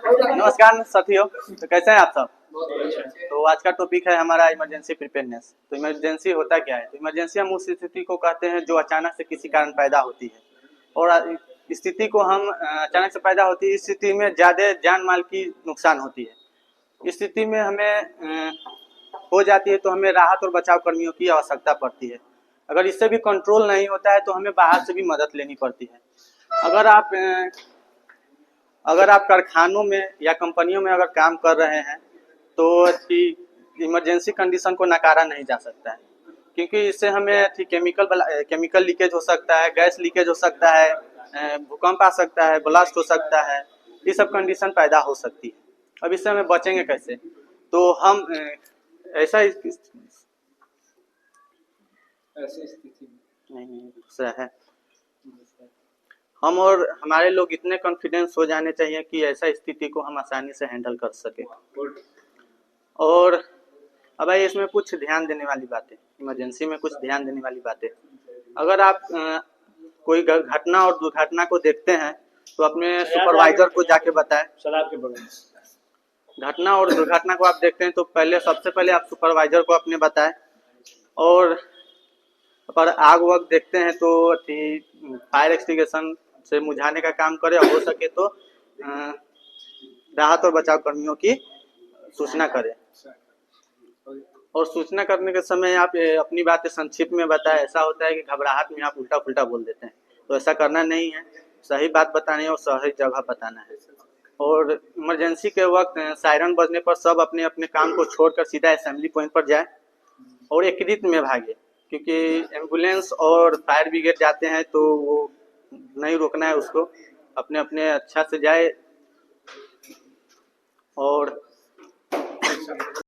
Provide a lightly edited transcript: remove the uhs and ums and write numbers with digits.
नमस्कार साथियों, तो कैसे हैं आप सब। तो आज का टॉपिक है हमारा इमरजेंसी प्रिपेयरनेस। तो इमरजेंसी होता क्या है। तो इमरजेंसी हम उस स्थिति को कहते हैं जो अचानक से किसी कारण पैदा होती है, और स्थिति को हम अचानक से पैदा होती है, इस स्थिति में ज़्यादा जान माल की नुकसान होती है। इस स्थिति में हमें हो जाती है तो हमें राहत और बचाव कर्मियों की आवश्यकता पड़ती है। अगर इससे भी कंट्रोल नहीं होता है तो हमें बाहर से भी मदद लेनी पड़ती है। अगर आप कारखानों में या कंपनियों में अगर काम कर रहे हैं तो इमरजेंसी कंडीशन को नकारा नहीं जा सकता है, क्योंकि इससे हमें केमिकल लीकेज हो सकता है, गैस लीकेज हो सकता है, भूकंप आ सकता है, ब्लास्ट हो सकता है। ये सब कंडीशन पैदा हो सकती है। अब इससे हमें बचेंगे कैसे। तो हम ऐसा स्थिति नहीं दूसरा है, हम और हमारे लोग इतने कॉन्फिडेंस हो जाने चाहिए कि ऐसा स्थिति को हम आसानी से हैंडल कर सके। और अब भाई इसमें कुछ ध्यान देने वाली बातें, इमरजेंसी में कुछ ध्यान देने वाली बातें। अगर आप कोई घटना और दुर्घटना को देखते हैं तो अपने सुपरवाइजर को जाके बताएं। घटना और दुर्घटना को आप देखते हैं तो सबसे पहले आप सुपरवाइजर को अपने बताएं। और पर आग वग देखते हैं तो फायर एक्सटिंग्विशन से बुझाने का काम करें, और हो सके तो राहत और बचाव कर्मियों की सूचना करें। और सूचना करने के समय आप अपनी बातें संक्षिप्त में बताएं। ऐसा होता है कि घबराहट में आप उल्टा पुल्टा बोल देते हैं, तो ऐसा करना नहीं है। सही बात बतानी है और सही जगह बताना है। और इमरजेंसी के वक्त सायरन बजने पर सब अपने अपने काम को छोड़कर सीधा असेंबली पॉइंट पर जाए और एकीकृत में भागे, क्योंकि एम्बुलेंस और फायर ब्रिगेड जाते हैं तो वो नहीं रोकना है उसको, अपने अपने अच्छा से जाए,